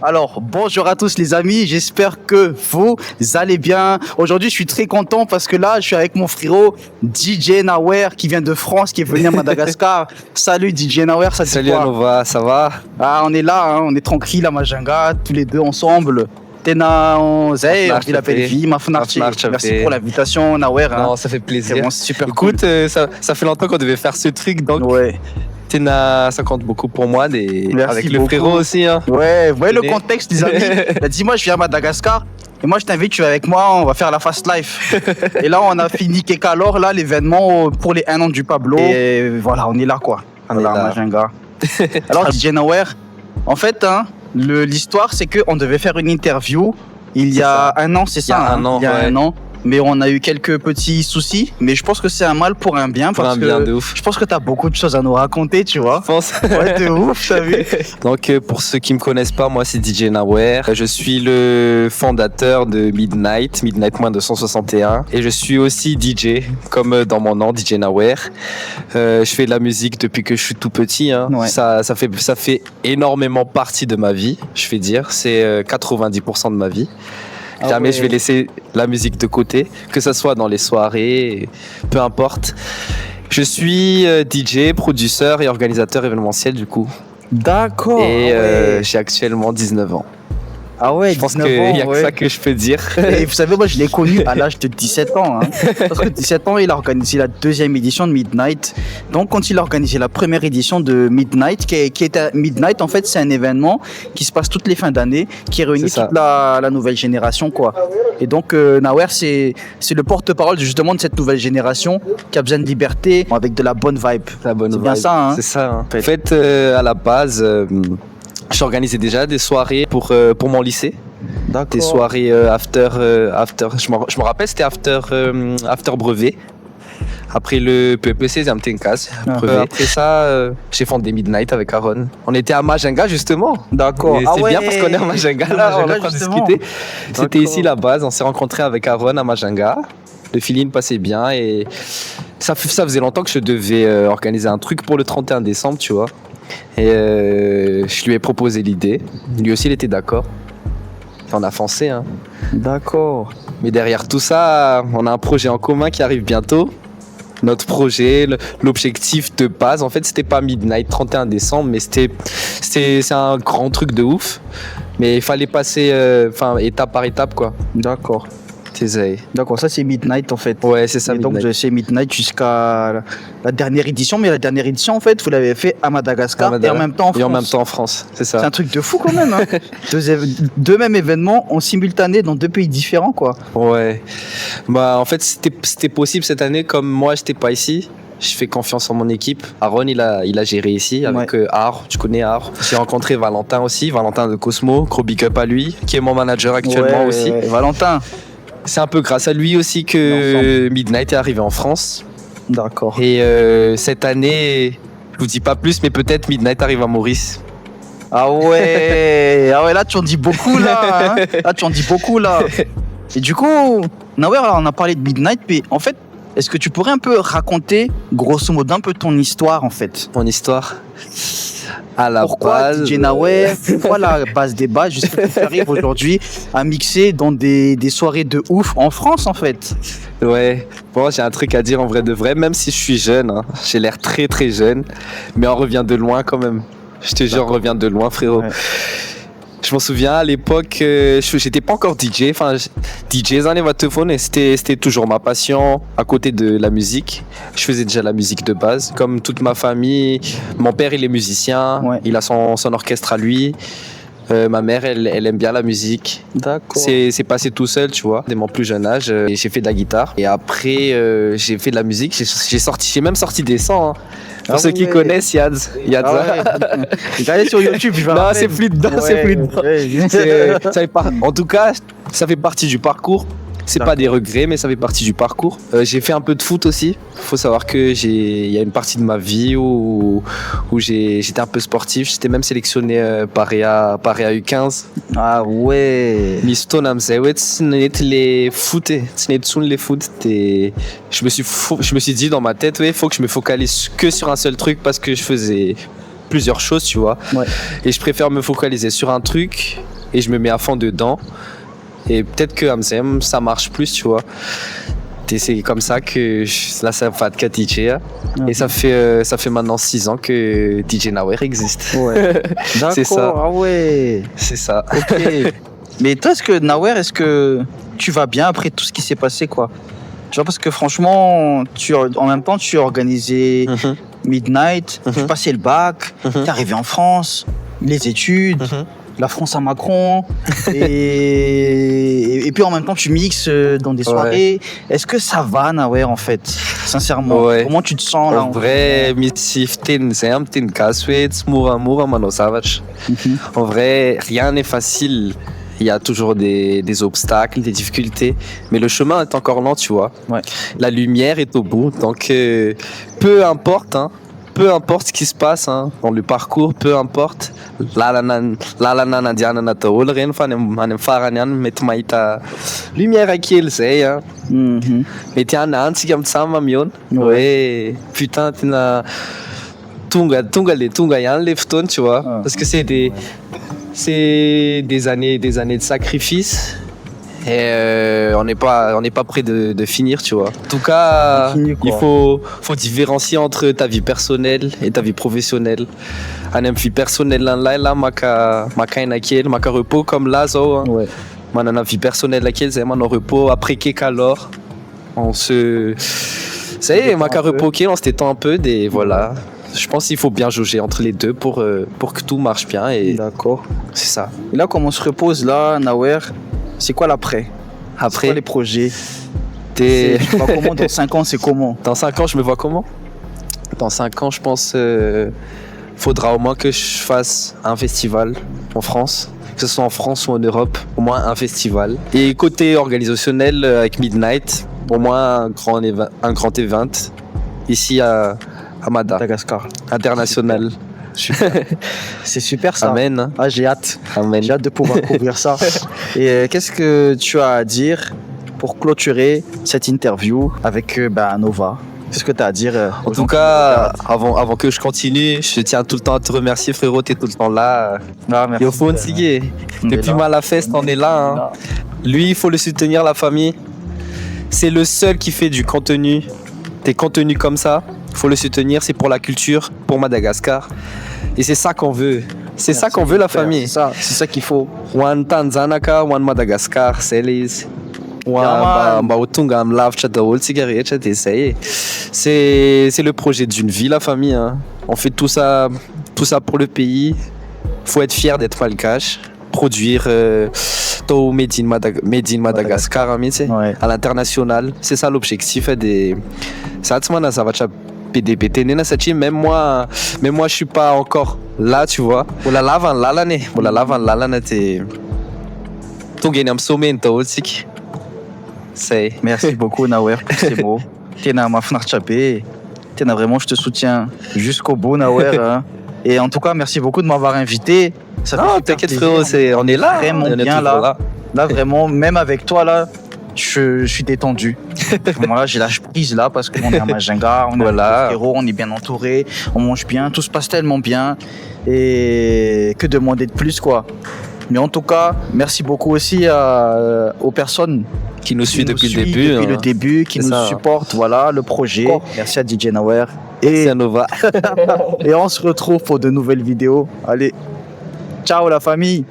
Alors, bonjour à tous les amis, j'espère que vous allez bien. Aujourd'hui, je suis très content parce que là, je suis avec mon frérot DJ Nawer qui vient de France, qui est venu à Madagascar. Salut DJ Nawer, ça dit Salut quoi? Anova, ça va? Ah, on est là, hein, on est tranquille à Majinga, tous les deux ensemble. Tena, on dit la belle vie, Mafnarchi. Merci pour l'invitation, Nawer. Hein. Non, ça fait plaisir. C'est bon, c'est super Écoute, cool. ça fait longtemps qu'on devait faire ce truc, donc Ouais. Tena, ça compte beaucoup pour moi, Merci avec le beaucoup. frérot aussi. Hein. Ouais, vous voyez le Tenez. contexte, les amis. Il a dit, moi, je viens à Madagascar. Et moi, je t'invite, tu es avec moi, on va faire la Fast Life. Et là, on a fini Kekalor, là, l'événement pour les 1 an du Pablo. Et voilà, on est là, quoi. On est Voilà, là. Majinga. Alors, DJ Nawer, en fait, hein, l'histoire, c'est qu'on devait faire une interview il y a 1 an, c'est ça? Il y a un an, Il y a ouais. 1 an. Mais on a eu quelques petits soucis. Mais je pense que c'est un mal pour un bien. Pour Parce un bien que de ouf. je pense que tu as beaucoup de choses à nous raconter, tu vois. Je pense. Ouais, de ouf, t'as vu. Donc, pour ceux qui me connaissent pas, moi c'est DJ Nawer. Je suis le fondateur de Midnight moins 261. Et je suis aussi DJ, comme dans mon nom, DJ Nawer. Je fais de la musique depuis que je suis tout petit. Hein. Ouais. Ça fait énormément partie de ma vie, je vais dire. C'est 90% de ma vie. Ah Jamais ouais. je vais laisser la musique de côté, que ce soit dans les soirées, peu importe. Je suis DJ, producteur et organisateur événementiel du coup. D'accord. Et ah ouais. j'ai actuellement 19 ans. Ah ouais, Je pense 19 qu'il ans, n'y a que ouais. ça que je peux dire. Et vous savez, moi, je l'ai connu à l'âge de 17 ans. Hein. Parce que 17 ans, il a organisé la 2e édition de Midnight. Donc, quand il a organisé la première édition de Midnight, qui est Midnight, en fait, c'est un événement qui se passe toutes les fins d'année, qui réunit C'est ça. toute la nouvelle génération, quoi. Et donc, Nawer, c'est le porte-parole justement de cette nouvelle génération qui a besoin de liberté avec de la bonne vibe. La bonne C'est bien vibe. ça, hein. C'est ça. Hein. En fait, à la base, j'organisais déjà des soirées pour mon lycée. D'accord. Des soirées after. Je me rappelle, c'était after brevet. Après le PPC, j'ai un casse. Après ça, j'ai fondé Midnight avec Aaron. On était à Majinga justement. D'accord. Et Ah c'est ouais. bien parce qu'on est à Majinga là, on est en train de justement. discuter. C'était D'accord. ici la base, on s'est rencontrés avec Aaron à Majinga. Le feeling passait bien et ça faisait longtemps que je devais organiser un truc pour le 31 décembre, tu vois. Et je lui ai proposé l'idée. Lui aussi, il était d'accord. Et on a foncé, hein. D'accord. Mais derrière tout ça, on a un projet en commun qui arrive bientôt. Notre projet, l'objectif de base, en fait, c'était pas Midnight 31 décembre, mais c'est un grand truc de ouf. Mais il fallait passer étape par étape, quoi. D'accord. C'est D'accord, ça c'est Midnight en fait. Ouais, c'est ça, Et donc Midnight. vous avez fait Midnight jusqu'à la dernière édition, mais la dernière édition en fait vous l'avez fait à Madagascar et en même temps en France. Et en même temps en France, c'est C'est ça. un truc de fou quand même. Hein. deux mêmes événements en simultané dans 2 pays différents quoi. Ouais. Bah, en fait, c'était possible cette année, comme moi, j'étais pas ici. Je fais confiance en mon équipe. Aaron, il a géré ici avec Art. Tu connais Art. J'ai rencontré Valentin aussi, Valentin de Cosmo. Gros big up à lui, qui est mon manager actuellement aussi. Valentin. C'est un peu grâce à lui aussi que Midnight est arrivé en France. D'accord. Et cette année, je vous dis pas plus, mais peut-être Midnight arrive à Maurice. Ah ouais, là tu en dis beaucoup là. Hein. Là tu en dis beaucoup là. Et du coup, Nawer, alors on a parlé de Midnight, mais en fait, est-ce que tu pourrais un peu raconter, grosso modo, un peu ton histoire en fait? Mon histoire. À la Pourquoi base, DJ Nawer, pourquoi la base des bases, jusqu'à ce que tu arrives aujourd'hui à mixer dans des soirées de ouf en France en fait? Ouais, bon, j'ai un truc à dire en vrai de vrai, même si je suis jeune, hein. J'ai l'air très très jeune, mais on revient de loin quand même. Je te jure, on revient de loin, frérot. Ouais. Je m'en souviens, à l'époque, j'étais pas encore DJ, enfin, DJ Zané Vatefone, et c'était toujours ma passion à côté de la musique. Je faisais déjà la musique de base, comme toute ma famille. Mon père, il est musicien, Ouais. il a son orchestre à lui. Ma mère, elle aime bien la musique. D'accord. C'est passé tout seul, tu vois, dès mon plus jeune âge. Et j'ai fait de la guitare. Et après, j'ai fait de la musique. J'ai même sorti des sons. Hein. Pour ceux qui connaissent, Yad. Regardez sur YouTube, je vais Non, c'est plus dedans, c'est plus dedans. En tout cas, ça fait partie du parcours. C'est pas des regrets, mais ça fait partie du parcours. J'ai fait un peu de foot aussi. Faut savoir que il y a une partie de ma vie où j'étais un peu sportif. J'étais même sélectionné par Réa U15. Ah ouais. Misto namzewet les foot, les foot. Je me suis dit dans ma tête, ouais, faut que je me focalise que sur un seul truc parce que je faisais plusieurs choses, tu vois. Ouais. Et je préfère me focaliser sur un truc et je me mets à fond dedans. Et peut-être que Amzem, ça marche plus, tu vois. Et c'est comme ça que là, ça va de DJ. Et ça fait maintenant 6 ans que DJ Nawer existe. Ouais. C'est ça. D'accord, ah ouais. C'est ça. Ok. Mais toi, Nawer, est-ce que tu vas bien après tout ce qui s'est passé, quoi? Tu vois, parce que franchement, en même temps, tu as organisé Midnight, tu passais le bac, t'es arrivé en France, les études, la France à Macron, et puis en même temps, tu mixes dans des soirées. Est-ce que ça va, Nawer, en fait? Sincèrement, comment tu te sens là? En vrai, en vrai, rien n'est facile. Il y a toujours des obstacles, des difficultés, mais le chemin est encore lent, tu vois. Ouais. La lumière est au bout, donc peu importe, ce qui se passe dans le parcours, peu importe. Lumière aqui eles mais tiens antes que sama mion ouais putain tina tunga yan lefton, tu vois, parce que c'est des années de sacrifice. Et on n'est pas près de finir, tu vois. En tout cas, il faut différencier entre ta vie personnelle et ta vie professionnelle. En vie personnelle, là, maka repos comme là, ça. Ma vie personnelle, laquelle c'est mon repos après qu'alors on se, ça y est, maka repos on se détend un peu, voilà. Je pense qu'il faut bien jauger entre les deux pour que tout marche bien. Et d'accord. C'est ça. Et là, comme on se repose là, Nawer, c'est quoi l'après? C'est quoi les projets? Tu vois comment dans 5 ans, c'est comment? Dans 5 ans, je me vois comment? Dans 5 ans, je pense faudra au moins que je fasse un festival en France. Que ce soit en France ou en Europe, au moins un festival. Et côté organisationnel, avec Midnight, au moins un grand event ici à Madagascar. International. C'est super ça. Amen. Ah, j'ai hâte. Amen. J'ai hâte de pouvoir couvrir ça. Et qu'est-ce que tu as à dire pour clôturer cette interview avec Nova? Qu'est-ce que tu as à dire En tout cas, avant que je continue, je tiens tout le temps à te remercier, frérot. Tu es tout le temps là. Ah, merci. Au fond, depuis Malafest, on est là. Lui, il faut le soutenir, la famille. C'est le seul qui fait du contenu. Des contenus comme ça. Il faut le soutenir, c'est pour la culture, pour Madagascar. Et c'est ça qu'on veut. C'est ça qu'on veut, la famille. C'est ça qu'il faut. One Tanzanaka, one Madagascar, c'est les. C'est le projet d'une vie, la famille. On fait tout ça pour le pays. Faut être fier d'être malgache. Produire made in Madagascar, à l'international. C'est ça l'objectif des. Même moi je suis pas encore là, tu vois. Merci beaucoup, Nawer, pour ces mots. Vraiment, je te soutiens jusqu'au bout, Nawer. Et en tout cas, merci beaucoup de m'avoir invité. Non, t'inquiète, frérot, on est là. Vraiment bien là. Là, vraiment, même avec toi, là, je suis détendu. Là, j'ai lâche prise là parce qu'on est à Majinga, on est frérot, on est bien entouré, on mange bien, tout se passe tellement bien. Et que demander de plus, quoi. Mais en tout cas, merci beaucoup aussi aux personnes qui nous suivent depuis le début, qui nous supportent, voilà, le projet. Merci à DJ Nawer. Merci à Nova. Et on se retrouve pour de nouvelles vidéos. Allez, ciao la famille.